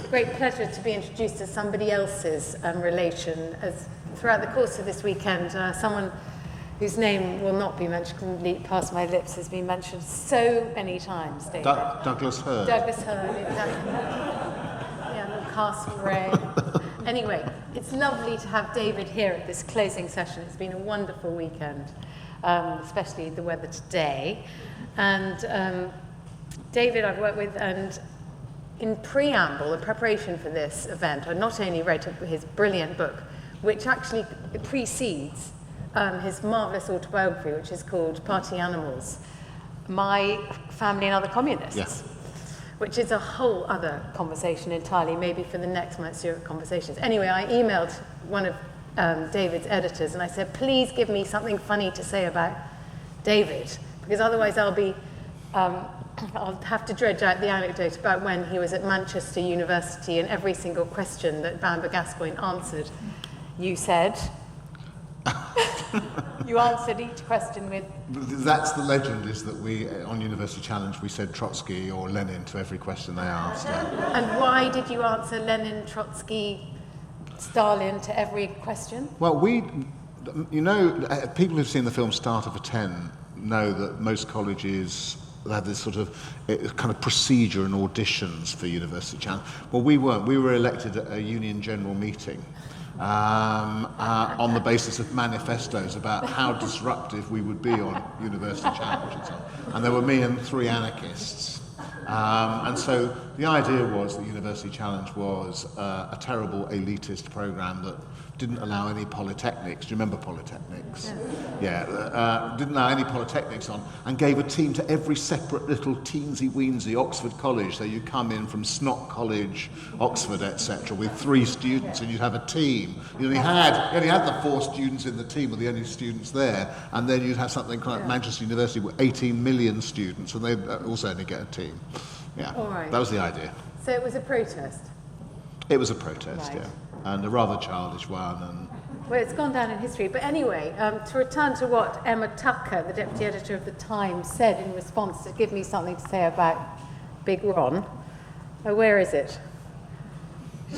great pleasure to be introduced to somebody else's relation. As throughout the course of this weekend, someone whose name will not be mentioned, can leap past my lips, has been mentioned so many times, David. Douglas Hurd. Douglas Hurd, exactly. Yeah, Castle Ray. Anyway, it's lovely to have David here at this closing session. It's been a wonderful weekend, especially the weather today. And David I've worked with, and in preamble, the preparation for this event, I not only read his brilliant book, which actually precedes his marvellous autobiography, which is called Party Animals, My Family and Other Communists, yes. Which is a whole other conversation entirely, maybe for the next MSconversations. Anyway, I emailed one of David's editors and I said, please give me something funny to say about David, because otherwise I'll have to dredge out the anecdote about when he was at Manchester University and every single question that Bamber Gascoigne answered, you said. You answered each question with... That's the legend, is that we, on University Challenge, we said Trotsky or Lenin to every question they asked. And why did you answer Lenin, Trotsky, Stalin to every question? Well, people who've seen the film Starter for 10 know that most colleges have this sort of kind of procedure and auditions for University Challenge. Well, we weren't. We were elected at a Union General meeting on the basis of manifestos about how disruptive we would be on University Challenge and so on. And there were me and 3 anarchists. And so the idea was that University Challenge was a terrible elitist program that didn't allow any polytechnics. Do you remember polytechnics? Yeah. Didn't allow any polytechnics on, and gave a team to every separate little teensy-weensy Oxford college. So you come in from Snot College, Oxford, etc., with 3 students, and you'd have a team. You only had the 4 students in the team, were the only students there, and then you'd have something like Manchester University with 18 million students, and they'd also only get a team. Yeah, all right. That was the idea. So it was a protest? It was a protest, right. Yeah. And a rather childish one. And well, it's gone down in history. But anyway, to return to what Emma Tucker, the deputy editor of The Times, said in response to give me something to say about Big Ron. Oh, where is it?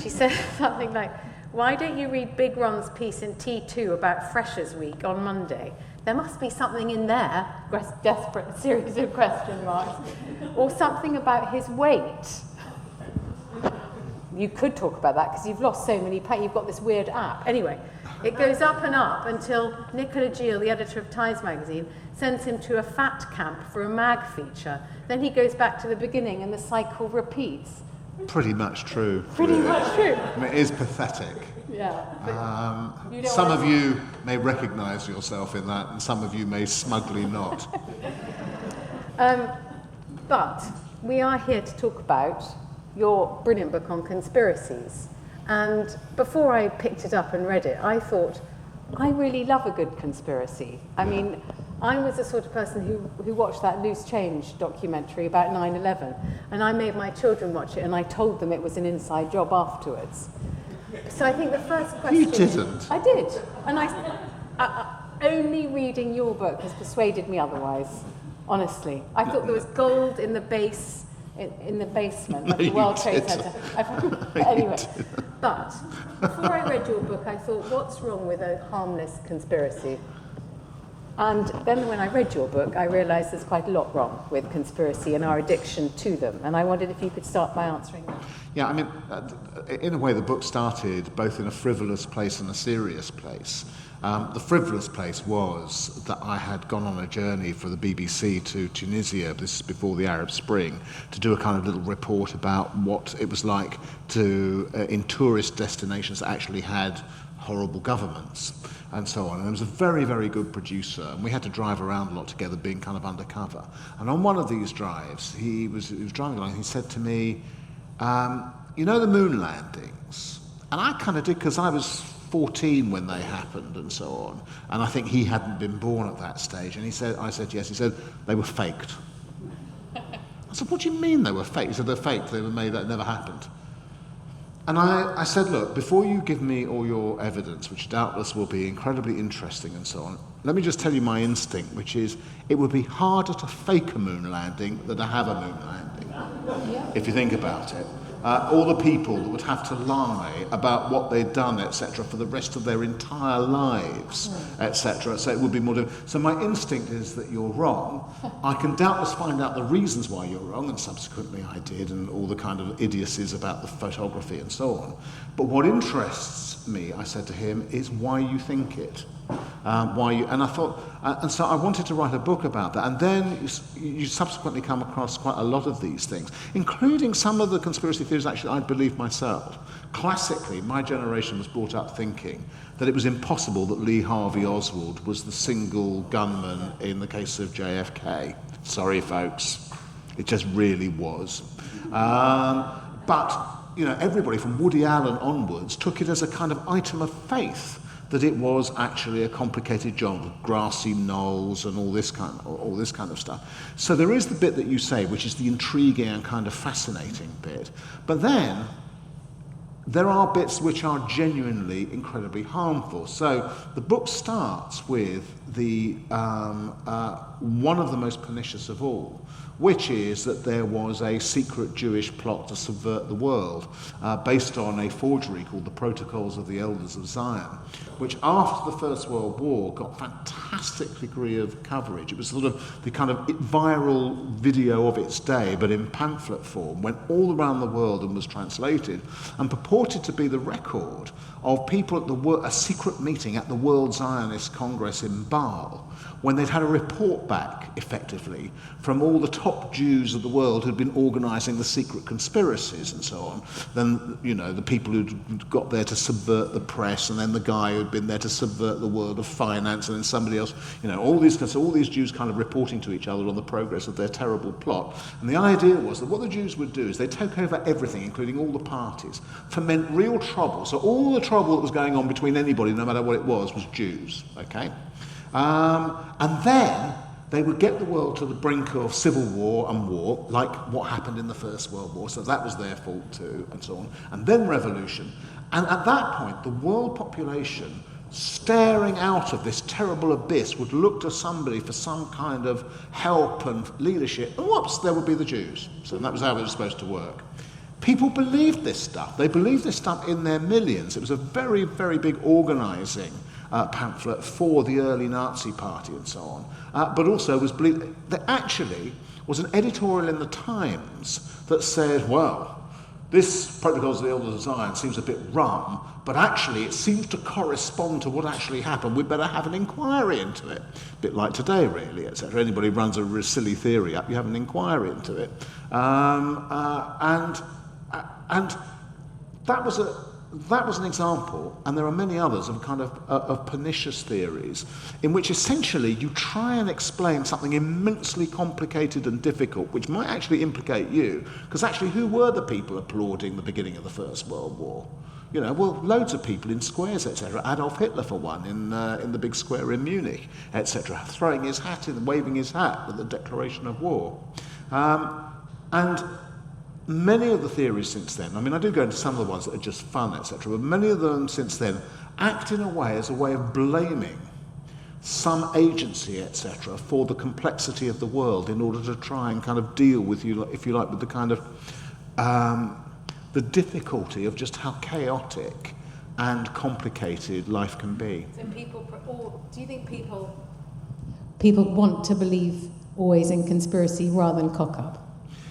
She said something like, why don't you read Big Ron's piece in T2 about Freshers' Week on Monday? There must be something in there, desperate series of question marks, or something about his weight. You could talk about that because you've lost so many pounds. You've got this weird app. Anyway, it goes up and up until Nicola Gill, the editor of Times magazine, sends him to a fat camp for a mag feature. Then he goes back to the beginning and the cycle repeats. Pretty much true. Pretty much true. I mean, it is pathetic. Yeah. Some of you may recognise yourself in that, and some of you may smugly not. But we are here to talk about your brilliant book on conspiracies. And before I picked it up and read it, I thought, I really love a good conspiracy. I mean, I was the sort of person who watched that Loose Change documentary about 9/11, and I made my children watch it, and I told them it was an inside job afterwards. So I think the first question... You didn't? I did. And only reading your book has persuaded me otherwise, honestly. I thought there was gold in the base... In the basement of the World Trade Center. Anyway, but before I read your book, I thought, what's wrong with a harmless conspiracy? And then when I read your book, I realised there's quite a lot wrong with conspiracy and our addiction to them. And I wondered if you could start by answering that. Yeah, I mean, in a way, the book started both in a frivolous place and a serious place. The frivolous place was that I had gone on a journey for the BBC to Tunisia, this is before the Arab Spring, to do a kind of little report about what it was like to in tourist destinations that actually had horrible governments and so on. And there was a very, very good producer, and we had to drive around a lot together, being kind of undercover. And on one of these drives, he was driving along, and he said to me, you know the moon landings? And I kind of did, because I was 14 when they happened and so on, and I think he hadn't been born at that stage. And I said yes. He said they were faked. I said, what do you mean they were faked? He said they're faked. They were made. That never happened. And I said, look, before you give me all your evidence, which doubtless will be incredibly interesting and so on, let me just tell you my instinct, which is it would be harder to fake a moon landing than to have a moon landing, if you think about it. All the people that would have to lie about what they'd done, etc., for the rest of their entire lives, etc. So it would be more difficult. So my instinct is that you're wrong. I can doubtless find out the reasons why you're wrong, and subsequently I did, and all the kind of idiocies about the photography and so on. But what interests me, I said to him, is why you think it. And I thought, and so I wanted to write a book about that. And then you subsequently come across quite a lot of these things, including some of the conspiracy theories actually I believe myself. Classically, my generation was brought up thinking that it was impossible that Lee Harvey Oswald was the single gunman in the case of JFK. Sorry, folks, it just really was. But everybody from Woody Allen onwards took it as a kind of item of faith that it was actually a complicated job with grassy knolls and all this kind of stuff. So there is the bit that you say, which is the intriguing and kind of fascinating bit. But then there are bits which are genuinely incredibly harmful. So the book starts with the one of the most pernicious of all, which is that there was a secret Jewish plot to subvert the world based on a forgery called the Protocols of the Elders of Zion, which after the First World War got fantastic degree of coverage. It was sort of the kind of viral video of its day, but in pamphlet form, went all around the world and was translated, and purported to be the record of people at a secret meeting at the World Zionist Congress in Basel, when they'd had a report back, effectively, from all the top Jews of the world who'd been organising the secret conspiracies and so on. Then, the people who'd got there to subvert the press, and then the guy who'd been there to subvert the world of finance, and then somebody else, all these Jews kind of reporting to each other on the progress of their terrible plot. And the idea was that what the Jews would do is they'd take over everything, including all the parties, foment real trouble. So all the trouble that was going on between anybody, no matter what it was Jews, okay? And then they would get the world to the brink of civil war and war, like what happened in the First World War, so that was their fault too, and so on, and then revolution. And at that point, the world population, staring out of this terrible abyss, would look to somebody for some kind of help and leadership, and whoops, there would be the Jews. So that was how it was supposed to work. People believed this stuff. They believed this stuff in their millions. It was a very, very big organising pamphlet for the early Nazi party and so on, but also was believed. There actually was an editorial in the Times that said, well, this Protocols of the Elders of Zion seems a bit rum, but actually it seems to correspond to what actually happened. We'd better have an inquiry into it. A bit like today, really, etc. Anybody runs a silly theory up, you have an inquiry into it. And that was an example, and there are many others of kind of pernicious theories in which essentially you try and explain something immensely complicated and difficult, which might actually implicate you, because actually who were the people applauding the beginning of the First World War? Loads of people in squares, etc. Adolf Hitler, for one, in the big square in Munich, etc., throwing his hat in, waving his hat with the declaration of war. And many of the theories since then, I do go into some of the ones that are just fun, etc., but many of them since then act in a way as a way of blaming some agency, etc., for the complexity of the world in order to try and kind of deal with, if you like, with the kind of the difficulty of just how chaotic and complicated life can be. So do you think people want to believe always in conspiracy rather than cock up?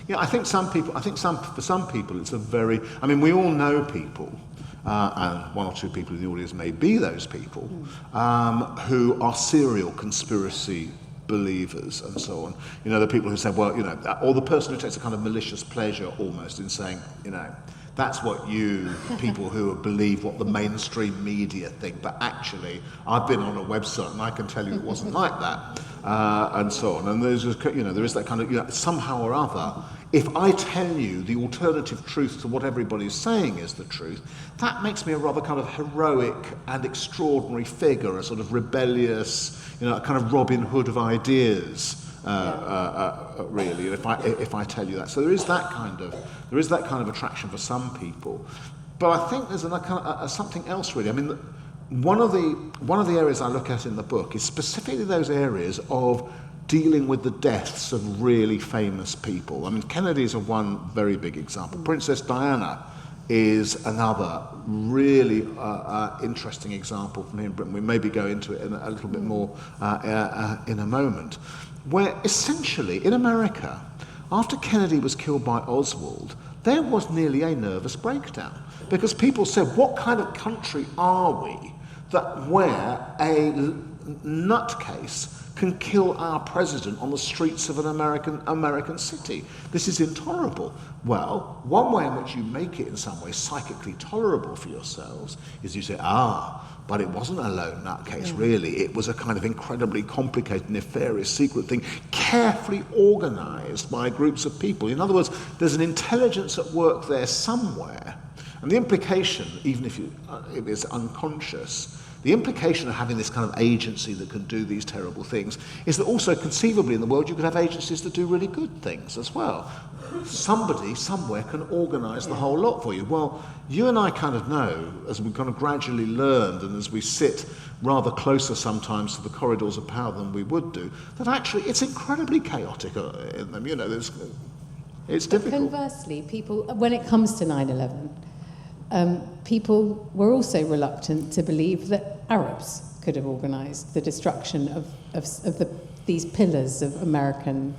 Yeah, for some people it's a very, we all know people, and one or two people in the audience may be those people, who are serial conspiracy believers and so on. The people who say, well, or the person who takes a kind of malicious pleasure almost in saying, that's what you people who believe what the mainstream media think, but actually I've been on a website and I can tell you it wasn't like that, and so on. And there is that kind of, somehow or other, if I tell you the alternative truth to what everybody's saying is the truth, that makes me a rather kind of heroic and extraordinary figure, a sort of rebellious, a kind of Robin Hood of ideas. Really, if I tell you that, so there is that kind of attraction for some people, but I think there's something else really. One of the areas I look at in the book is specifically those areas of dealing with the deaths of really famous people. I mean, Kennedy is one very big example. Princess Diana is another really interesting example from here in Britain. We maybe go into it in a little bit more in a moment, where essentially in America, after Kennedy was killed by Oswald, there was nearly a nervous breakdown, because people said, what kind of country are we that where a nutcase can kill our president on the streets of an American city? This is intolerable. Well, one way in which you make it in some way psychically tolerable for yourselves is you say, but it wasn't a lone nutcase, really. It was a kind of incredibly complicated, nefarious, secret thing, carefully organised by groups of people. In other words, there's an intelligence at work there somewhere. And the implication, even if it is unconscious, the implication of having this kind of agency that can do these terrible things is that also conceivably in the world you could have agencies that do really good things as well. Somebody somewhere can organise the whole lot for you. Well, you and I kind of know, as we've kind of gradually learned and as we sit rather closer sometimes to the corridors of power than we would do, that actually it's incredibly chaotic in them. You know, it's difficult. Conversely, people, when it comes to 9/11, people were also reluctant to believe that Arabs could have organised the destruction of these pillars of American,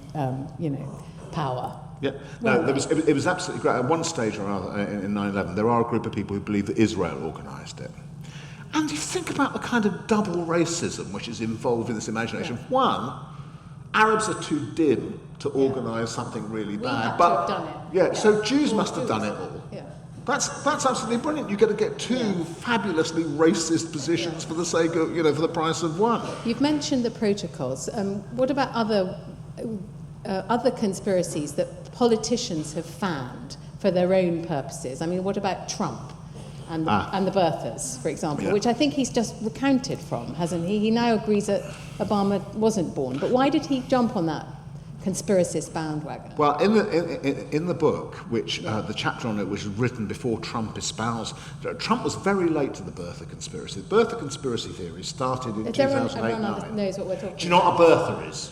power. Yeah, no, it was absolutely great. At one stage or other in 9/11, there are a group of people who believe that Israel organised it. And you think about the kind of double racism which is involved in this imagination. Yeah. One, Arabs are too dim to organise something really bad. But done it. Yeah, so Jews must have done it all. Yeah. That's absolutely brilliant. You've got to get two fabulously racist positions for the sake of, for the price of one. You've mentioned the protocols. What about other conspiracies that politicians have fanned for their own purposes? I mean, what about Trump and the birthers, for example, which I think he's just recounted from, hasn't he? He now agrees that Obama wasn't born. But why did he jump on that conspiracist bandwagon? Well, in the book, which the chapter on it was written before Trump espoused, Trump was very late to the birther conspiracy. The birther conspiracy theory started in 2008-9. Everyone knows what we're talking about. Do you know what a birther is?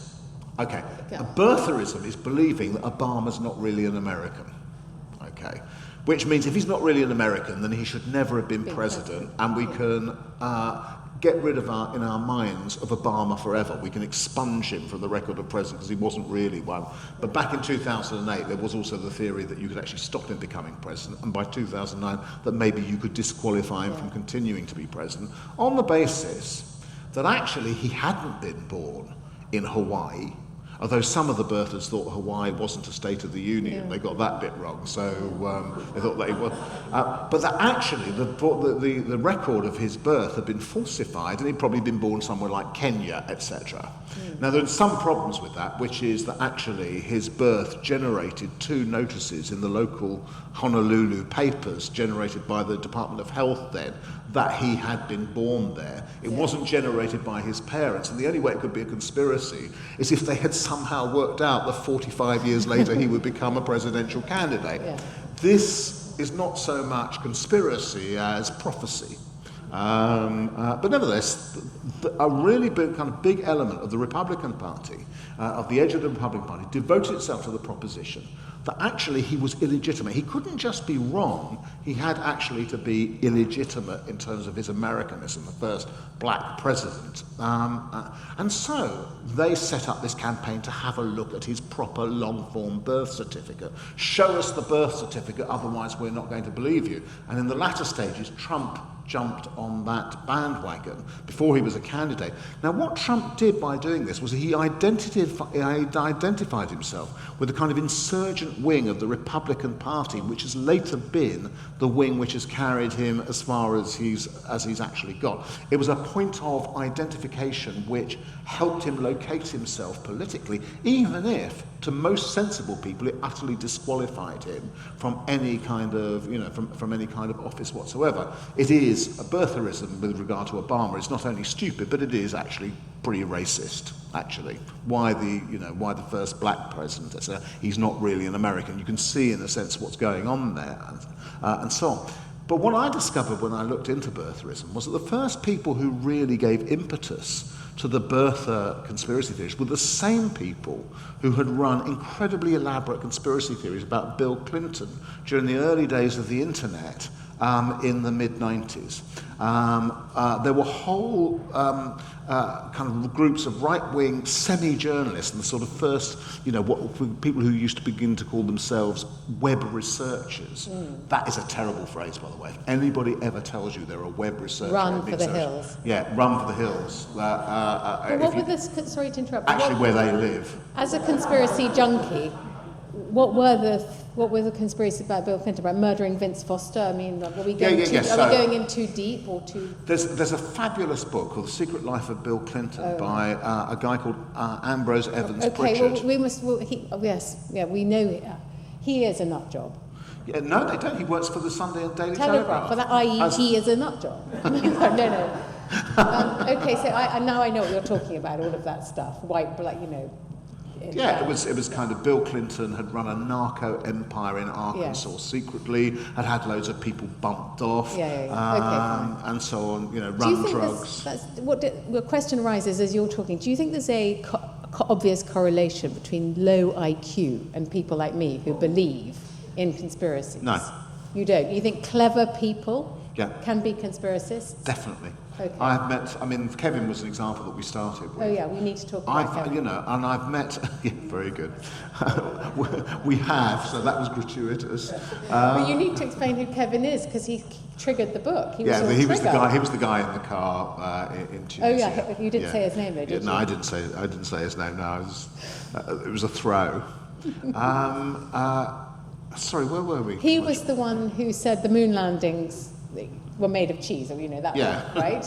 Okay. A birtherism is believing that Obama's not really an American. Okay. Which means if he's not really an American, then he should never have been president, and we can get rid of in our minds of Obama forever. We can expunge him from the record of president because he wasn't really one. But back in 2008, there was also the theory that you could actually stop him becoming president, and by 2009, that maybe you could disqualify him from continuing to be president on the basis that actually he hadn't been born in Hawaii. Although some of the birthers thought Hawaii wasn't a state of the union, they got that bit wrong. So they thought that it was, but that actually the record of his birth had been falsified, and he'd probably been born somewhere like Kenya, etc. Now there are some problems with that, which is that actually his birth generated 2 notices in the local Honolulu papers, generated by the Department of Health then, that he had been born there. It wasn't generated by his parents, and the only way it could be a conspiracy is if they had somehow worked out that 45 years later he would become a presidential candidate. This is not so much conspiracy as prophecy. But nevertheless, a really big element of the Republican Party, of the edge of the Republican Party, devoted itself to the proposition that actually he was illegitimate. He couldn't just be wrong, he had actually to be illegitimate in terms of his Americanism, the first black president. And so they set up this campaign to have a look at his proper long-form birth certificate. Show us the birth certificate, otherwise we're not going to believe you. And in the latter stages, Trump jumped on that bandwagon before he was a candidate. Now, what Trump did by doing this was he identified himself with the kind of insurgent wing of the Republican Party, which has later been the wing which has carried him as far as he's actually got. It was a point of identification which helped him locate himself politically, even if, to most sensible people, it utterly disqualified him from any kind of, from any kind of office whatsoever. It is a birtherism with regard to Obama. It's not only stupid, but it is actually pretty racist, actually. Why the first black president? He's not really an American. You can see, in a sense, what's going on there, and so on. But what I discovered when I looked into birtherism was that the first people who really gave impetus to the birther conspiracy theories were the same people who had run incredibly elaborate conspiracy theories about Bill Clinton during the early days of the internet in the mid-90s. There were whole kind of groups of right-wing semi-journalists, and the sort of first, people who used to begin to call themselves web researchers. That is a terrible phrase, by the way. If anybody ever tells you they're a web researcher, run for the hills. Yeah, run for the hills. But what were the, sorry to interrupt. Actually, where they live. As a conspiracy junkie, what were the conspiracies about Bill Clinton, about murdering Vince Foster? I mean, are we going we going in too deep or too? There's a fabulous book called The Secret Life of Bill Clinton by a guy called Ambrose Evans Pritchard. Okay, we must. We know he is a nut job. Yeah, no, they don't. He works for the Sunday and Daily Telegraph. For that, i.e., he is a nut job. No. Okay, so now I know what you're talking about. All of that stuff, white, black, Yeah, it was kind of Bill Clinton had run a narco empire in Arkansas secretly, had loads of people bumped off, and so on, run drugs. The question arises as you're talking. Do you think there's a obvious correlation between low IQ and people like me who believe in conspiracies? No. You don't? You think clever people can be conspiracists? Definitely. Okay. I've met, Kevin was an example that we started with. Oh yeah, we need to talk about Kevin. And I've met, very good. We have, so that was gratuitous. But you need to explain who Kevin is, because he triggered the book. He was the guy in the car in Tunisia. Oh yeah, you didn't say his name though, did you? No, I didn't say his name. No, it was a throw. Sorry, where were we? He was the one who said the moon landings were made of cheese, or that one, right?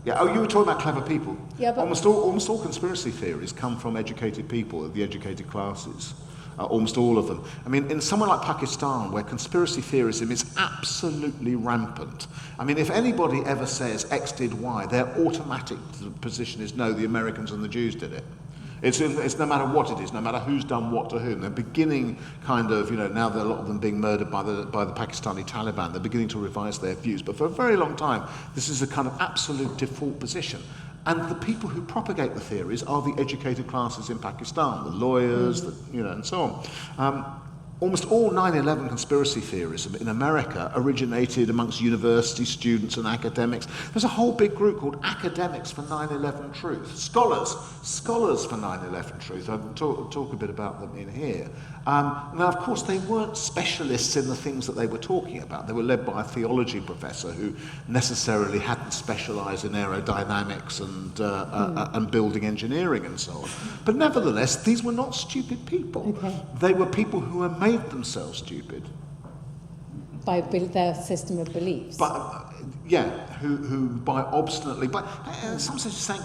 Yeah. Oh, you were talking about clever people. Yeah, but almost all conspiracy theories come from educated people, the educated classes. Almost all of them. I mean, in somewhere like Pakistan, where conspiracy theorism is absolutely rampant. I mean, if anybody ever says X did Y, their automatic position is no, the Americans and the Jews did it. It's no matter what it is, no matter who's done what to whom. They're beginning kind of, now there are a lot of them being murdered by the Pakistani Taliban. They're beginning to revise their views. But for a very long time, this is a kind of absolute default position. And the people who propagate the theories are the educated classes in Pakistan, the lawyers, and so on. Almost all 9/11 conspiracy theorism in America originated amongst university students and academics. There's a whole big group called Academics for 9/11 Truth, scholars for 9/11 Truth. I'll talk a bit about them in here. Now, of course, they weren't specialists in the things that they were talking about. They were led by a theology professor who necessarily hadn't specialised in aerodynamics and building engineering and so on. But nevertheless, these were not stupid people. Okay. They were people who had made themselves stupid by their system of beliefs. Who by obstinately, but in some sense saying,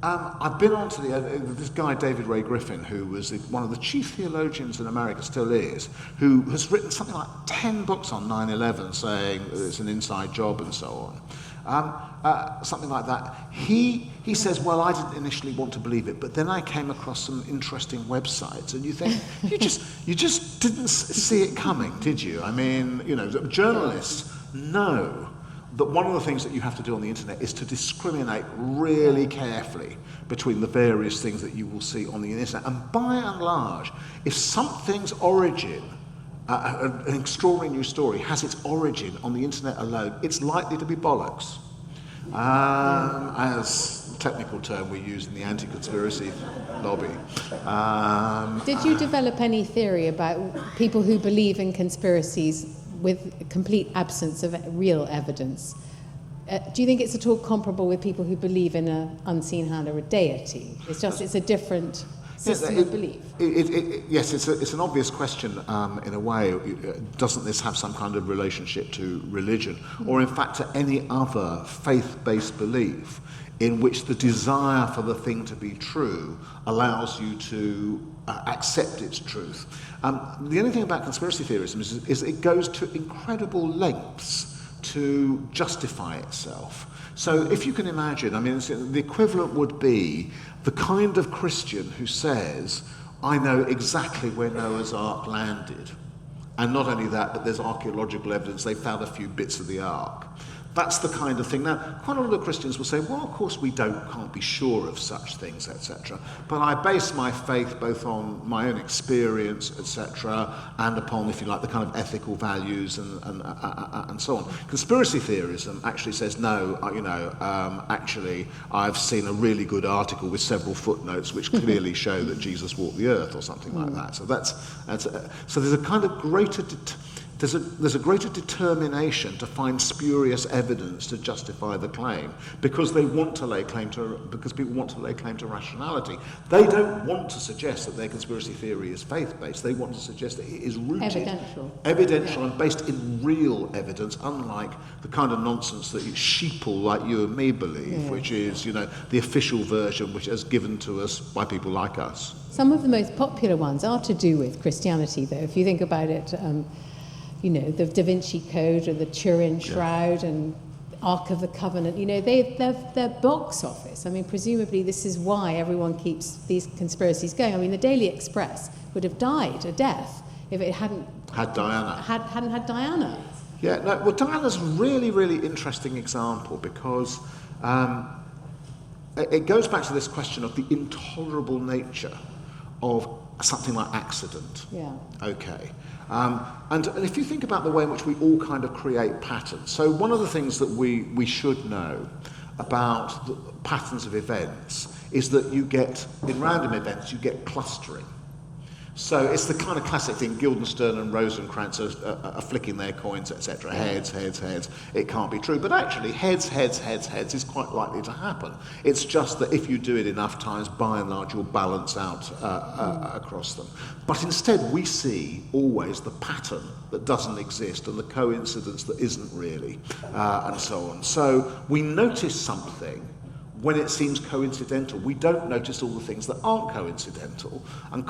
I've been on to this guy David Ray Griffin, who was one of the chief theologians in America, still is, who has written something like 10 books on 9/11, saying it's an inside job and so on. Something like that. He says, well, I didn't initially want to believe it, but then I came across some interesting websites, and you think you just didn't see it coming, did you? I mean, journalists know that one of the things that you have to do on the internet is to discriminate really carefully between the various things that you will see on the internet. And by and large, if something's origin, an extraordinary news story, has its origin on the internet alone, it's likely to be bollocks. As a technical term we use in the anti-conspiracy lobby. Did you develop any theory about people who believe in conspiracies with complete absence of real evidence? Do you think it's at all comparable with people who believe in an unseen hand or a deity? It's a different system of belief. Yes, it's an obvious question in a way. Doesn't this have some kind of relationship to religion, or in fact to any other faith-based belief in which the desire for the thing to be true allows you to accept its truth? The only thing about conspiracy theorism is it goes to incredible lengths to justify itself. So if you can imagine, I mean, the equivalent would be the kind of Christian who says, I know exactly where Noah's Ark landed. And not only that, but there's archaeological evidence, they found a few bits of the Ark. That's the kind of thing. Now, quite a lot of Christians will say, well, of course we can't be sure of such things, etc. But I base my faith both on my own experience, etc., and upon, if you like, the kind of ethical values and so on. Conspiracy theorism actually says, no, actually, I've seen a really good article with several footnotes which clearly show that Jesus walked the earth or something like that. So there's a kind of greater there's a greater determination to find spurious evidence to justify the claim because people want to lay claim to rationality. They don't want to suggest that their conspiracy theory is faith-based. They want to suggest that it is rooted, evidential and based in real evidence, unlike the kind of nonsense that sheeple like you and me believe, which is, the official version which is given to us by people like us. Some of the most popular ones are to do with Christianity, though. If you think about it, the Da Vinci Code or the Turin Shroud and Ark of the Covenant, they're box office. I mean, presumably this is why everyone keeps these conspiracies going. I mean, the Daily Express would have died a death if it hadn't had Diana. Yeah, no, well, Diana's a really, really interesting example because it goes back to this question of the intolerable nature of something like accident. Yeah. Okay. And if you think about the way in which we all kind of create patterns, so one of the things that we should know about the patterns of events is that in random events, you get clustering. So it's the kind of classic thing, Guildenstern and Rosencrantz are flicking their coins, etc. Heads, heads, heads. It can't be true. But actually, heads, heads, heads, heads is quite likely to happen. It's just that if you do it enough times, by and large, you'll balance out across them. But instead, we see always the pattern that doesn't exist and the coincidence that isn't really, and so on. So we notice something when it seems coincidental. We don't notice all the things that aren't coincidental and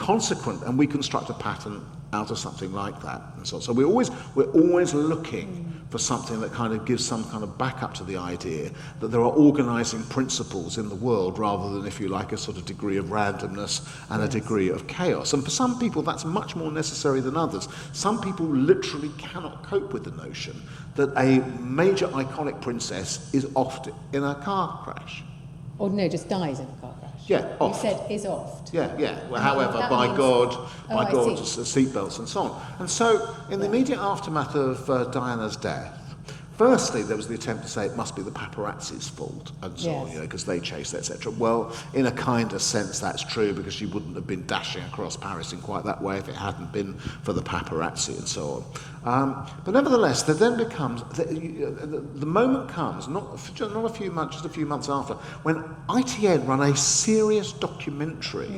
we construct a pattern out of something like that. And so we're always looking for something that kind of gives some kind of backup to the idea that there are organising principles in the world rather than, if you like, a sort of degree of randomness and a degree of chaos. And for some people that's much more necessary than others. Some people literally cannot cope with the notion that a major iconic princess is oft in a car crash. Or no, just dies in a car crash. Yeah, oft. You said is oft. Yeah. Well, however, by God, seatbelts and so on. And so, in the immediate aftermath of Diana's death, firstly, there was the attempt to say it must be the paparazzi's fault and so on, because they chased, etc. Well, in a kind of sense, that's true because she wouldn't have been dashing across Paris in quite that way if it hadn't been for the paparazzi and so on. But nevertheless, there then becomes the moment comes, not a few months, just a few months after, when ITN run a serious documentary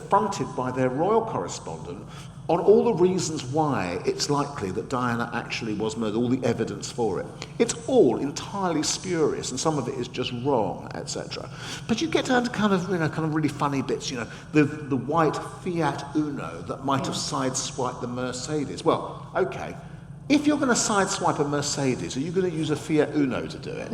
fronted by their royal correspondent on all the reasons why it's likely that Diana actually was murdered, all the evidence for it. It's all entirely spurious, and some of it is just wrong, etc. But you get down to kind of really funny bits, the white Fiat Uno that might have sideswiped the Mercedes. Well, okay, if you're going to sideswipe a Mercedes, are you going to use a Fiat Uno to do it?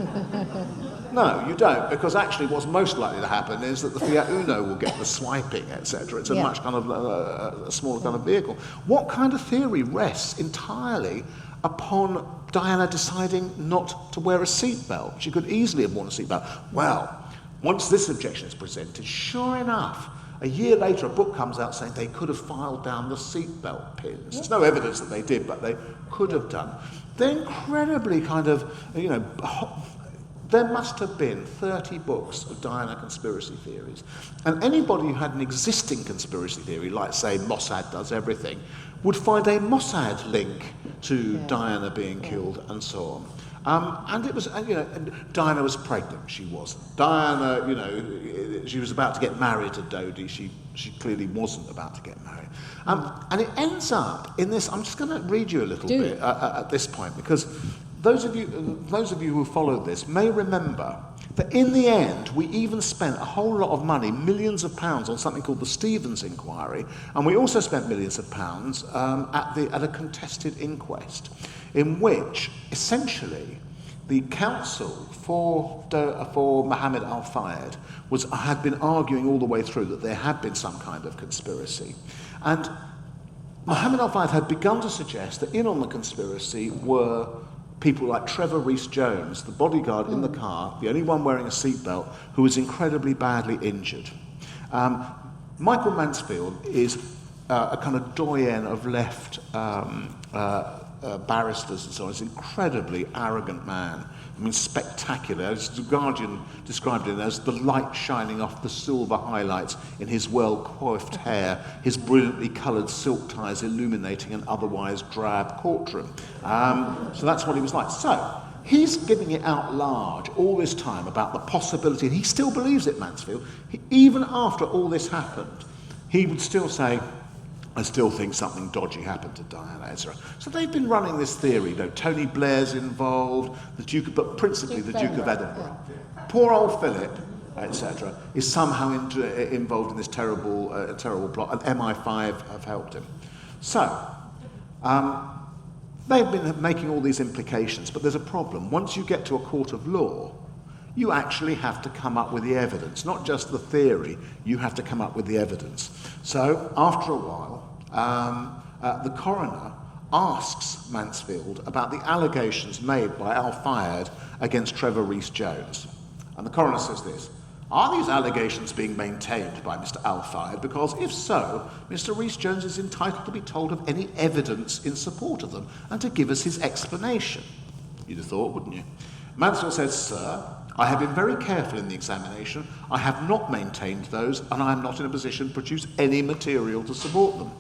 No, you don't, because actually what's most likely to happen is that the Fiat Uno will get the swiping, etc. It's a much kind of a smaller kind of vehicle. What kind of theory rests entirely upon Diana deciding not to wear a seatbelt? She could easily have worn a seatbelt. Well, once this objection is presented, sure enough, a year later, a book comes out saying they could have filed down the seatbelt pins. There's no evidence that they did, but they could have done. They're incredibly kind of, there must have been 30 books of Diana conspiracy theories. And anybody who had an existing conspiracy theory, like, say, Mossad does everything, would find a Mossad link to Diana being killed and so on. And it was, and Diana was pregnant. She wasn't. Diana, she was about to get married to Dodi. She clearly wasn't about to get married. And it ends up in this. I'm just going to read you a little bit at this point, because those of you who followed this may remember that in the end we even spent a whole lot of money, millions of pounds, on something called the Stevens Inquiry, and we also spent millions of pounds at a contested inquest, in which essentially the counsel for Mohammed al-Fayed had been arguing all the way through that there had been some kind of conspiracy, and Mohammed al-Fayed had begun to suggest that in on the conspiracy were people like Trevor Rees-Jones, the bodyguard in the car, the only one wearing a seatbelt, who was incredibly badly injured. Michael Mansfield is a kind of doyen of left barristers and so on. He's an incredibly arrogant man. I mean, spectacular. As The Guardian described him as the light shining off the silver highlights in his well-coiffed hair, his brilliantly coloured silk ties illuminating an otherwise drab courtroom. So that's what he was like. So he's giving it out large all this time about the possibility, and he still believes it, Mansfield. Even after all this happened, he would still say, I still think something dodgy happened to Diana, etc. So they've been running this theory, though. Tony Blair's involved, but principally the Duke of Edinburgh. Poor old Philip, etc., is somehow involved in this terrible plot, and MI5 have helped him. So, they've been making all these implications, but there's a problem. Once you get to a court of law, you actually have to come up with the evidence, not just the theory, you have to come up with the evidence. So, after a while, the coroner asks Mansfield about the allegations made by Al Fayed against Trevor Rees-Jones. And the coroner says this: are these allegations being maintained by Mr. Al Fayed? Because if so, Mr. Rees-Jones is entitled to be told of any evidence in support of them and to give us his explanation. You'd have thought, wouldn't you? Mansfield says, sir, I have been very careful in the examination. I have not maintained those, and I am not in a position to produce any material to support them.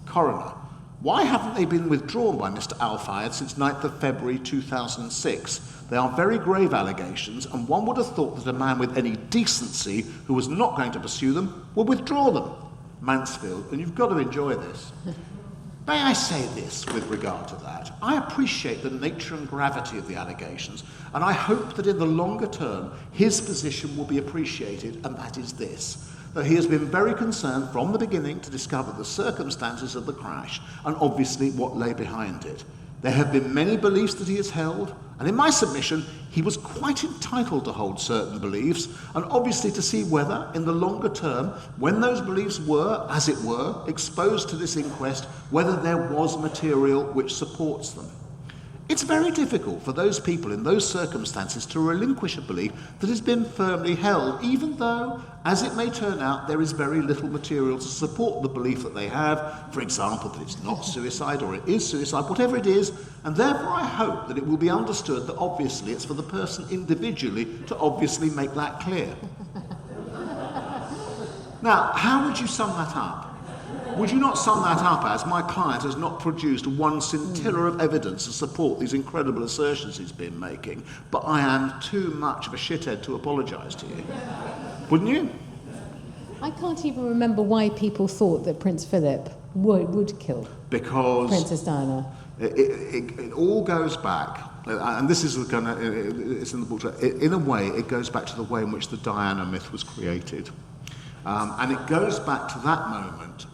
Coroner: why haven't they been withdrawn by Mr. Al Fayed since 9th of February 2006? They are very grave allegations, and one would have thought that a man with any decency who was not going to pursue them would withdraw them. Mansfield, and you've got to enjoy this. May I say this with regard to that? I appreciate the nature and gravity of the allegations, and I hope that in the longer term his position will be appreciated, and that is this: that he has been very concerned from the beginning to discover the circumstances of the crash, and obviously what lay behind it. There have been many beliefs that he has held, and in my submission, he was quite entitled to hold certain beliefs, and obviously to see whether, in the longer term, when those beliefs were, as it were, exposed to this inquest, whether there was material which supports them. It's very difficult for those people in those circumstances to relinquish a belief that has been firmly held, even though, as it may turn out, there is very little material to support the belief that they have, for example, that it's not suicide or it is suicide, whatever it is, and therefore I hope that it will be understood that obviously it's for the person individually to obviously make that clear. Now, how would you sum that up? Would you not sum that up as, my client has not produced one scintilla of evidence to support these incredible assertions he's been making, but I am too much of a shithead to apologise to you? Wouldn't you? I can't even remember why people thought that Prince Philip would kill Princess Diana. It all goes back, and this is kind of, it's in the book, in a way it goes back to the way in which the Diana myth was created. And it goes back to that moment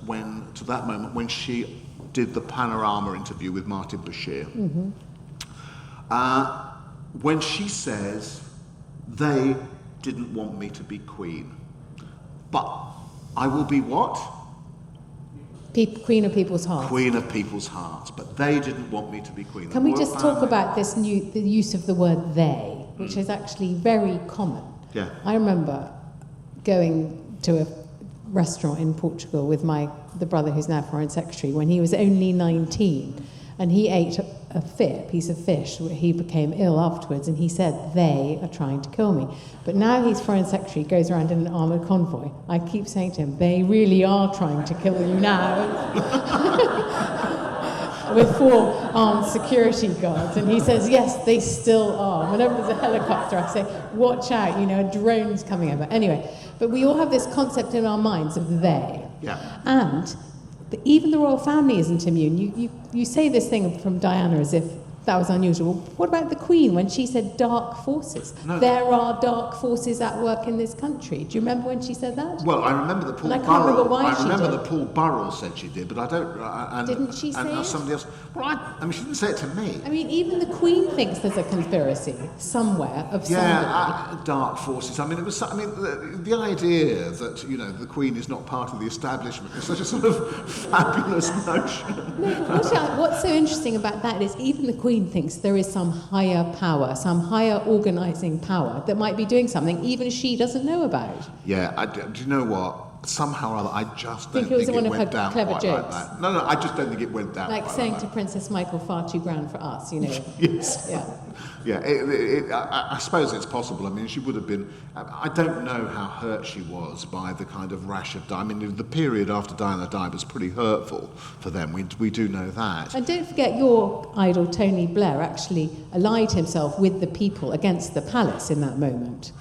when she did the Panorama interview with Martin Bashir. Mm-hmm. When she says, they didn't want me to be queen, but I will be what? Queen of people's hearts. Queen of people's hearts, but they didn't want me to be queen. Can we just talk about the use of the word they, which is actually very common. Yeah. I remember going to a restaurant in Portugal with the brother who's now Foreign Secretary when he was only 19, and he ate a piece of fish where he became ill afterwards, and he said, they are trying to kill me. But now he's Foreign Secretary, goes around in an armoured convoy. I keep saying to him, they really are trying to kill you now. With 4 armed security guards, and he says, yes, they still are. Whenever there's a helicopter, I say, watch out, a drone's coming over. Anyway, but we all have this concept in our minds of they. Yeah. And even the royal family isn't immune. You say this thing from Diana as if that was unusual. What about the Queen when she said dark forces? No. There are dark forces at work in this country. Do you remember when she said that? Well, I remember that Paul Paul Burrell said she did, but I don't. Didn't she say it? Somebody else. Well, she didn't say it to me. I mean, even the Queen thinks there's a conspiracy somewhere of somebody. Yeah, dark forces. I mean, it was. The idea that the Queen is not part of the establishment is such a sort of fabulous notion. No, but what's so interesting about that is even the Queen Queen thinks there is some higher power, some higher organising power that might be doing something even she doesn't know about. Yeah, do you know what? Somehow or other, I just don't Think it was think one it of her went down clever quite jokes? like that. No, I just don't think it went down Like quite saying like to that. Princess Michael, far too grand for us, you know. Yes. Yeah. Yeah, I suppose it's possible. I mean, she would have been... I don't know how hurt she was by the kind of rash of... I mean, the period after Diana died was pretty hurtful for them. We do know that. And don't forget, your idol, Tony Blair, actually allied himself with the people against the palace in that moment.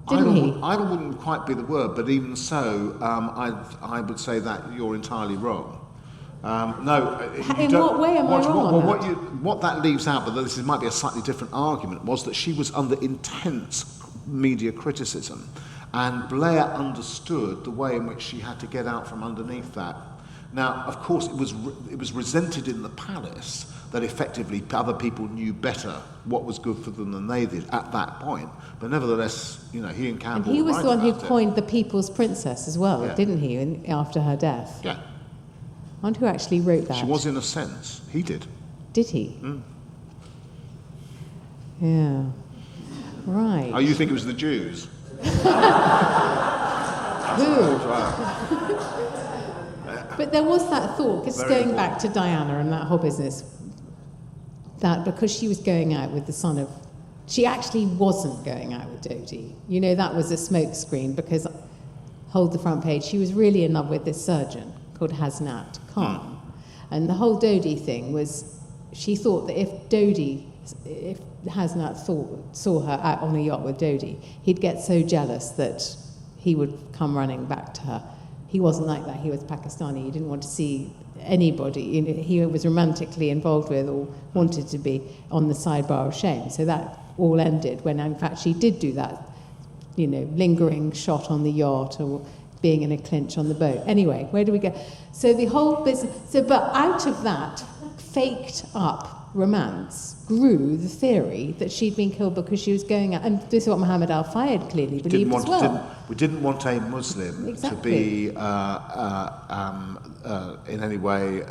Didn't he? Idle wouldn't quite be the word, but even so, I would say that you're entirely wrong. No. In what way am I wrong on that? What that leaves out, but this might be a slightly different argument, was that she was under intense media criticism, and Blair understood the way in which she had to get out from underneath that. Now, of course, it was resented in the palace that effectively other people knew better what was good for them than they did at that point. But nevertheless, you know, he and Campbell. And he was were the one who right about coined the People's Princess as well, Yeah. didn't he, after her death? Yeah, I wonder who actually wrote that. she was in a sense. He did. Did he? Yeah. Right. Oh, you think it was the Jews? Who? But there was that thought, just Very going back to Diana and that whole business, that because she was going out with the son of... She actually wasn't going out with Dodie. You know, that was a smokescreen, because, hold the front page, she was really in love with this surgeon called Hasnat Khan. And the whole Dodie thing was, she thought that if Hasnat saw her out on a yacht with Dodie, he'd get so jealous that he would come running back to her. He wasn't like that. He was Pakistani. He didn't want to see anybody he was romantically involved with or wanted to be on the sidebar of shame. So that all ended when, in fact, she did do that, you know, lingering shot on the yacht or being in a clinch on the boat. Anyway, where do we go? So the whole business... but out of that faked up romance grew the theory that she'd been killed because she was going out, and this is what Muhammad al-Fayed clearly believed as well. We didn't want a Muslim to be in any way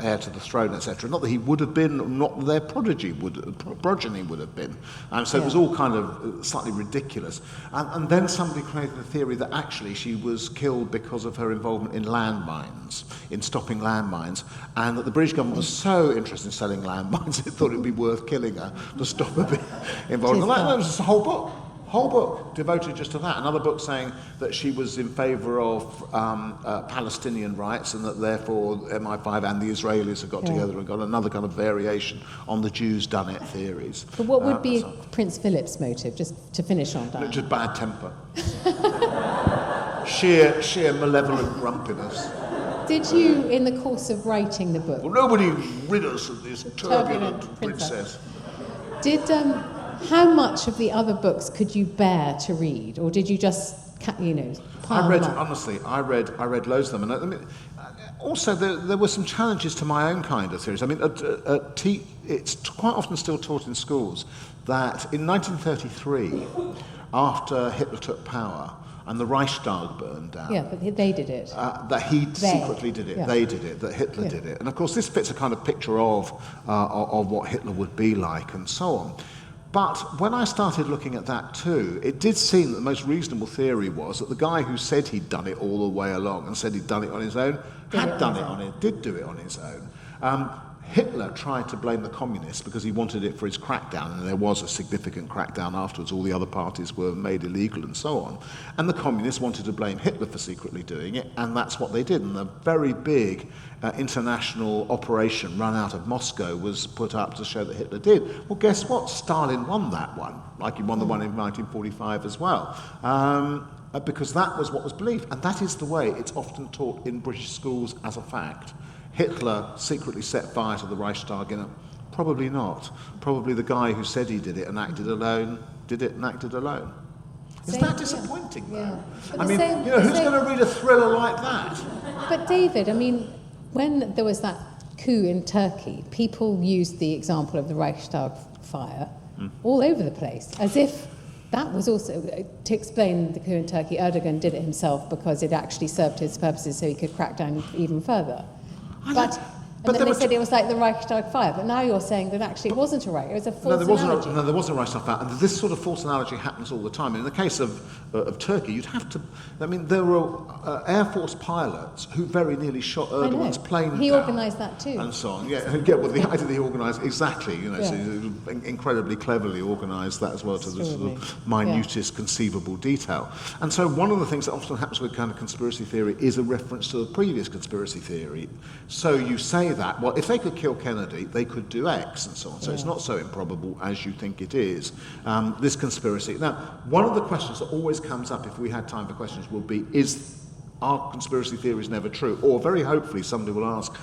heir to the throne, etc. Not that he would have been, not that their progeny would have been. So it was all kind of slightly ridiculous. And then somebody created a theory that actually she was killed because of her involvement in landmines, in stopping landmines, and that the British government was so interested in selling landmines it thought it would be worth killing her to stop her being involved in that. There was a whole book devoted just to that. Another book saying that she was in favour of Palestinian rights and that therefore MI5 and the Israelis had got together and got another kind of variation on the Jews done it theories. But what would be Prince Philip's motive, just to finish on that? Just bad temper. sheer malevolent grumpiness. Did you, in the course of writing the book... Well, nobody rid us of this turbulent princess. How much of the other books could you bear to read, or did you just, pile them up? Honestly, I read loads of them, and I mean, also there were some challenges to my own kind of theories. I mean, it's quite often still taught in schools that in 1933, after Hitler took power and the Reichstag burned down. Yeah, but they did it. That he secretly did it. Yeah. They did it. That Hitler did it. And of course, this fits a kind of picture of what Hitler would be like, and so on. But when I started looking at that too, it did seem that the most reasonable theory was that the guy who said he'd done it all the way along and said he'd done it on his own did do it on his own. Hitler tried to blame the communists because he wanted it for his crackdown, and there was a significant crackdown afterwards. All the other parties were made illegal and so on. And the communists wanted to blame Hitler for secretly doing it, and that's what they did. And a very big international operation run out of Moscow was put up to show that Hitler did. Well, guess what? Stalin won that one, like he won the one in 1945 as well. Because that was what was believed. And that is the way it's often taught in British schools as a fact. Hitler secretly set fire to the Reichstag. Probably not. Probably the guy who said he did it and acted alone did it and acted alone. Is that disappointing, though? Yeah. I mean, who's going to read a thriller like that? But David, I mean, when there was that coup in Turkey, people used the example of the Reichstag fire all over the place, as if that was also, to explain the coup in Turkey, Erdogan did it himself because it actually served his purposes so he could crack down even further. But And then they said it was like the Reichstag fire, but now you're saying that actually it wasn't a Reichstag, it was a false analogy. No, there wasn't a Reichstag fire, and this sort of false analogy happens all the time. In the case of Turkey, you'd have to, I mean, there were Air Force pilots who very nearly shot Erdogan's plane down. He organised that too. And so on, yeah, well, the idea that he organised, exactly, you know, so he incredibly cleverly organised that as well to the sort of minutest conceivable detail. And so one of the things that often happens with kind of conspiracy theory is a reference to the previous conspiracy theory. So you say that, well, if they could kill Kennedy, they could do X and so on. So it's not so improbable as you think it is, this conspiracy. Now, one of the questions that always comes up, if we had time for questions, will be, are conspiracy theories never true? Or very hopefully somebody will ask,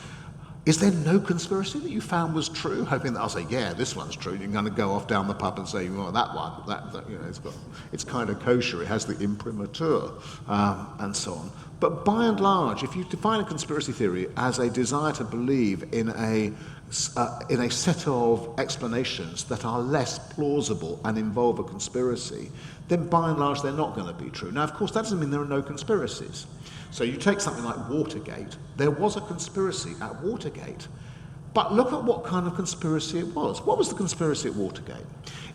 is there no conspiracy that you found was true? Hoping that I'll say, yeah, this one's true. You're going to go off down the pub and say, well, that one, that you know, it's kind of kosher. It has the imprimatur, and so on. But by and large, if you define a conspiracy theory as a desire to believe in a set of explanations that are less plausible and involve a conspiracy, then by and large they're not going to be true. Now, of course, that doesn't mean there are no conspiracies. So you take something like Watergate. There was a conspiracy at Watergate. But look at what kind of conspiracy it was. What was the conspiracy at Watergate?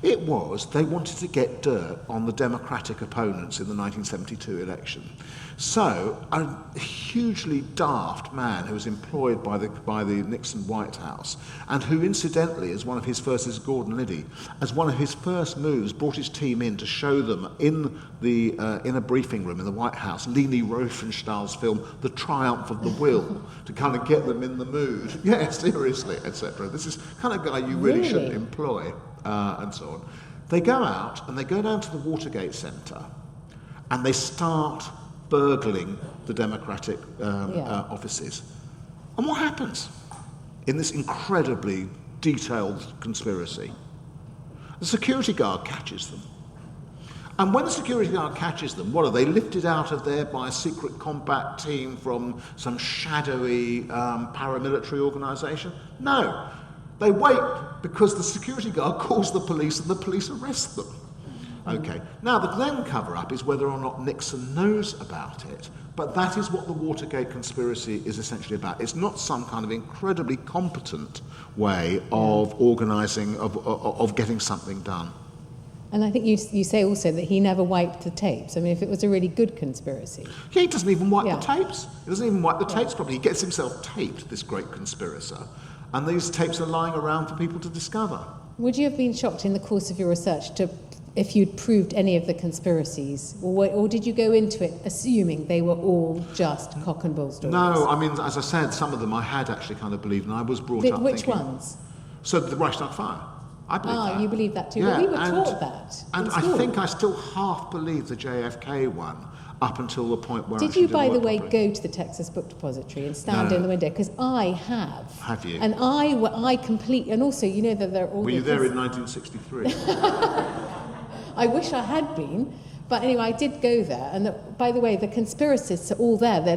It was they wanted to get dirt on the Democratic opponents in the 1972 election. So a hugely daft man who was employed by the Nixon White House, and who incidentally, as one of his first, is Gordon Liddy, as one of his first moves, brought his team in to show them in a briefing room in the White House, Leni Riefenstahl's film The Triumph of the Will, to kind of get them in the mood. Yeah, seriously, etc. This is the kind of guy you really shouldn't employ, and so on. They go out and they go down to the Watergate Centre, and they start burgling the Democratic offices. And what happens in this incredibly detailed conspiracy? The security guard catches them. And when the security guard catches them, what are they lifted out of there by a secret combat team from some shadowy paramilitary organisation? No. They wait because the security guard calls the police and the police arrest them. Okay. Now, the then cover-up is whether or not Nixon knows about it, but that is what the Watergate conspiracy is essentially about. It's not some kind of incredibly competent way of organising, of getting something done. And I think you say also that he never wiped the tapes. I mean, if it was a really good conspiracy. Yeah, he doesn't even wipe the tapes. He doesn't even wipe the tapes properly. He gets himself taped, this great conspirator, and these tapes are lying around for people to discover. Would you have been shocked in the course of your research if you'd proved any of the conspiracies? Or did you go into it assuming they were all just cock and bull stories? No, I mean, as I said, some of them I had actually kind of believed, and I was brought up Which thinking... ones? So the Reichstag fire. I believe that. You believe that too? Yeah, but we were taught that. And I think I still half believe the JFK one up until the point where Did you, by the way, go to the Texas Book Depository and stand in the window? Because I have. Have you? And I completely... And also, you know that they're all... Were you there in 1963? I wish I had been. But anyway, I did go there. And by the way, the conspiracists are all there. They're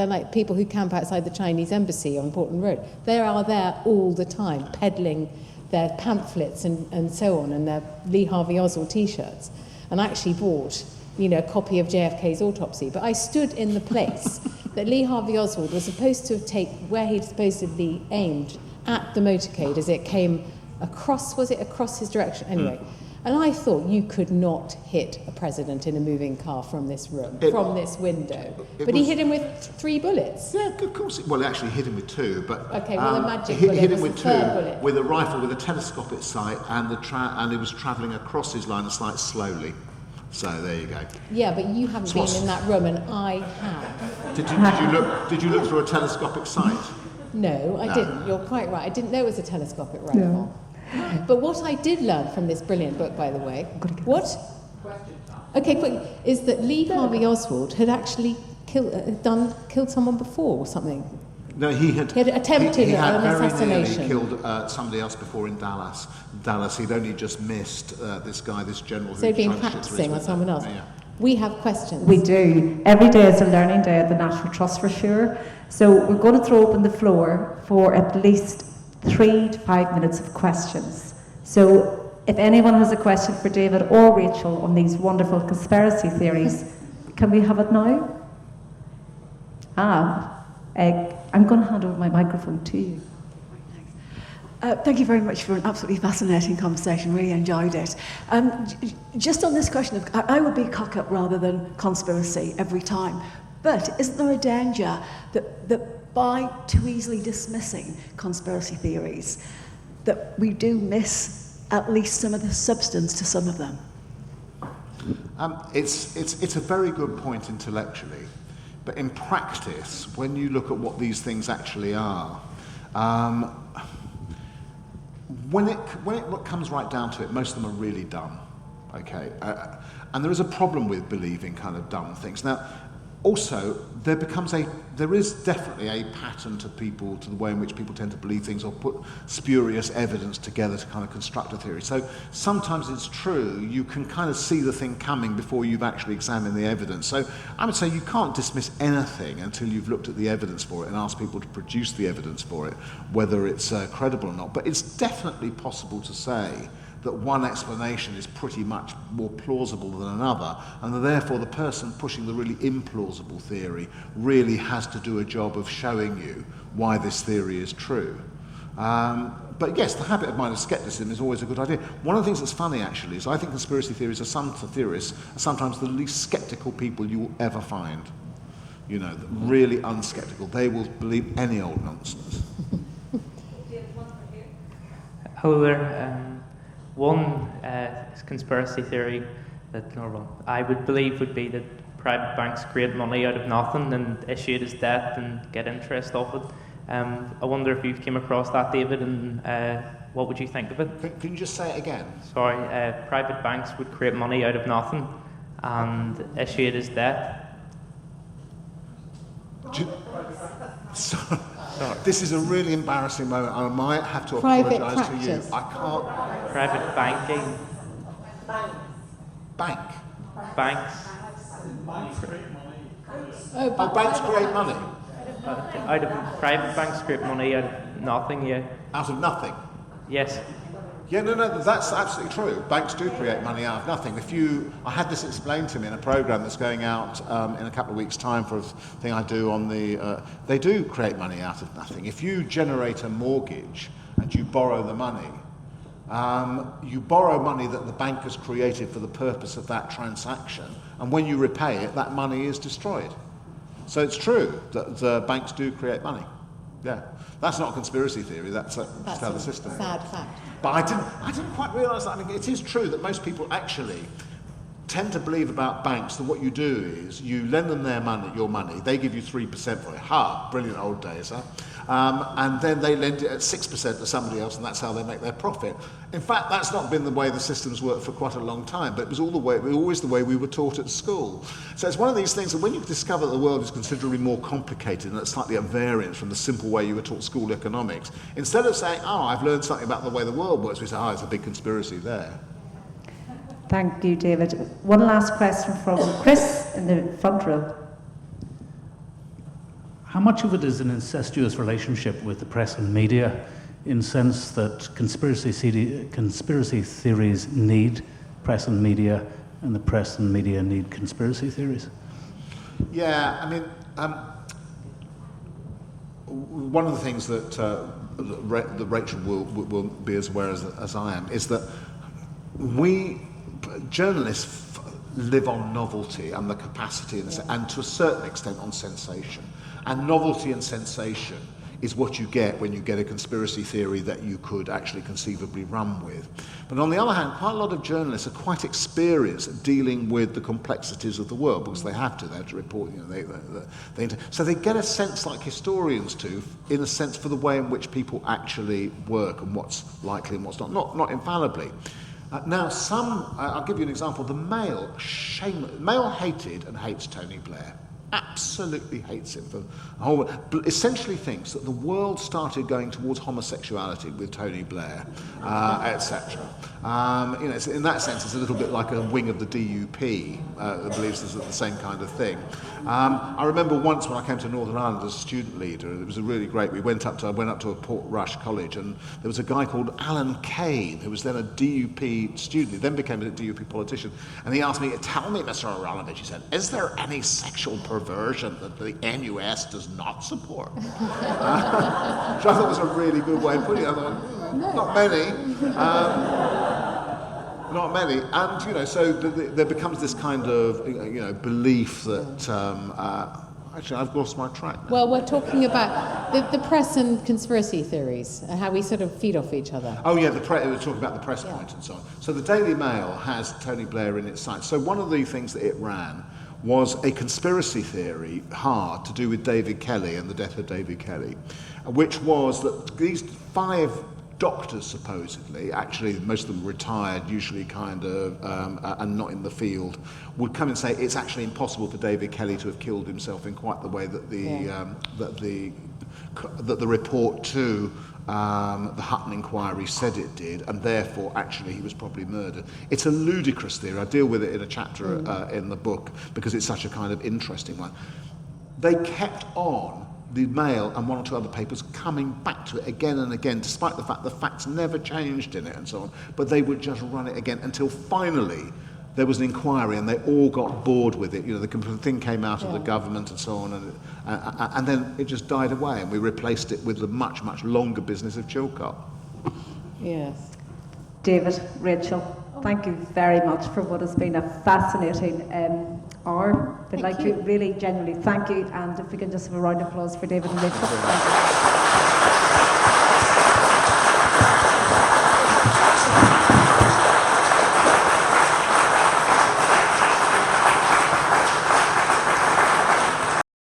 like people who camp outside the Chinese embassy on Portland Road. They are there all the time, peddling their pamphlets and so on, and their Lee Harvey Oswald T-shirts. And I actually bought, a copy of JFK's autopsy. But I stood in the place that Lee Harvey Oswald was supposed to have where he'd supposedly aimed at the motorcade as it came across, was it across his direction? Anyway. And I thought you could not hit a president in a moving car from this room, from this window. But he hit him with 3 bullets. Yeah, of course. Well, it actually hit him with 2, but okay, well, the magic hit bullet hit him was with the 2 third bullet. with a rifle with a telescopic sight, and he was travelling across his line of sight slowly. So there you go. Yeah, but you haven't been in that room, and I have. Did you look through a telescopic sight? No, I didn't. You're quite right. I didn't know it was a telescopic rifle. No. But what I did learn from this brilliant book, by the way, is that Lee Harvey Oswald had actually killed someone before or something. No, he had attempted an assassination. He had very nearly killed somebody else before in Dallas. He'd only just missed this general. So he'd been practicing on someone else. Yeah. We have questions. We do. Every day is a learning day at the National Trust for sure. So we're going to throw open the floor for at least 3 to 5 minutes of questions. So if anyone has a question for David or Rachel on these wonderful conspiracy theories, can we have it now? I'm going to hand over my microphone to you. Thank you very much for an absolutely fascinating conversation. Really enjoyed it. Just on this question of, I would be cock-up rather than conspiracy every time. But isn't there a danger that by too easily dismissing conspiracy theories, that we do miss at least some of the substance to some of them? It's a very good point intellectually, but in practice, when you look at what these things actually are, when it comes right down to it, most of them are really dumb, okay? And there is a problem with believing kind of dumb things. Now, also, there is definitely a pattern to the way in which people tend to believe things or put spurious evidence together to kind of construct a theory. So sometimes it's true, you can kind of see the thing coming before you've actually examined the evidence. So I would say you can't dismiss anything until you've looked at the evidence for it and asked people to produce the evidence for it, whether it's credible or not. But it's definitely possible to say that one explanation is pretty much more plausible than another, and that therefore the person pushing the really implausible theory really has to do a job of showing you why this theory is true. But yes, the habit of mind of skepticism is always a good idea. One of the things that's funny, actually, is I think conspiracy theorists are sometimes the least skeptical people you will ever find. You know, really unskeptical. They will believe any old nonsense. Hello there. One conspiracy theory that I would believe would be that private banks create money out of nothing and issue it as debt and get interest off it. I wonder if you came across that, David, and what would you think of it? Can you just say it again? Sorry, private banks would create money out of nothing and issue it as debt. Sorry. This is a really embarrassing moment. I might have to Private apologise to you. practice. I can't. Private banking. Banks. Banks create money Out of private banks create money out of nothing, yeah. out of nothing. Yes. Yeah, no, that's absolutely true. Banks do create money out of nothing. I had this explained to me in a programme that's going out in a couple of weeks' time for a thing I do on they do create money out of nothing. If you generate a mortgage and you borrow the money, you borrow money that the bank has created for the purpose of that transaction, and when you repay it, that money is destroyed. So it's true that the banks do create money. Yeah, that's not a conspiracy theory. That's how the system works. Sad fact. But I didn't quite realise that. I mean, it is true that most people actually tend to believe about banks that what you do is you lend them your money, they give you 3% for it. Brilliant old days, huh? And then they lend it at 6% to somebody else, and that's how they make their profit. In fact, that's not been the way the systems worked for quite a long time, but it was always the way we were taught at school. So it's one of these things that when you discover that the world is considerably more complicated and it's slightly a variance from the simple way you were taught school economics, instead of saying, I've learned something about the way the world works, we say, it's a big conspiracy there. Thank you, David. One last question from Chris in the front row. How much of it is an incestuous relationship with the press and media, in the sense that conspiracy theories need press and media, and the press and media need conspiracy theories? Yeah, I mean, one of the things that Rachel will be as aware as I am is that journalists live on novelty and the capacity and to a certain extent on sensation. And novelty and sensation is what you get when you get a conspiracy theory that you could actually conceivably run with. But on the other hand, quite a lot of journalists are quite experienced at dealing with the complexities of the world because they have to report, so they get a sense like historians do, in a sense for the way in which people actually work and what's likely and what's not infallibly. Now, I'll give you an example. The Mail hated and hates Tony Blair. Absolutely hates him for essentially thinks that the world started going towards homosexuality with Tony Blair, etc. In that sense, it's a little bit like a wing of the DUP that believes this is the same kind of thing. I remember once when I came to Northern Ireland as a student leader, it was a really great. I went up to a Portrush college, and there was a guy called Alan Kane who was then a DUP student. He then became a DUP politician, and he asked me, "Tell me, Mr. Aaronovitch," he said, "is there any sexual perversion perversion that the NUS does not support. Which I thought was a really good way of putting it. I thought, not many. Not many. And, you know, so there becomes this kind of, you know, belief that... Actually, I've lost my track now. Well, we're talking about the press and conspiracy theories, and how we sort of feed off each other. Oh, yeah, we're talking about the press point and so on. So the Daily Mail has Tony Blair in its sights. So one of the things that it ran was a conspiracy theory, hard, to do with David Kelly and the death of David Kelly, which was that these 5 doctors, supposedly, actually most of them retired, usually kind of, and not in the field, would come and say it's actually impossible for David Kelly to have killed himself in quite the way that the report to the Hutton inquiry said it did, and therefore actually he was probably murdered. It's a ludicrous theory. I deal with it in a chapter in the book because it's such a kind of interesting one. They kept on, the Mail and 1 or 2 other papers, coming back to it again and again, despite the fact the facts never changed in it and so on, but they would just run it again until finally there was an inquiry and they all got bored with it. You know, the thing came out of the government and so on, and then it just died away, and we replaced it with the much, much longer business of Chilcot. Yes. David, Rachel, thank you very much for what has been a fascinating hour. We'd like to really genuinely thank you, and if we can just have a round of applause for David and Rachel. Thank you.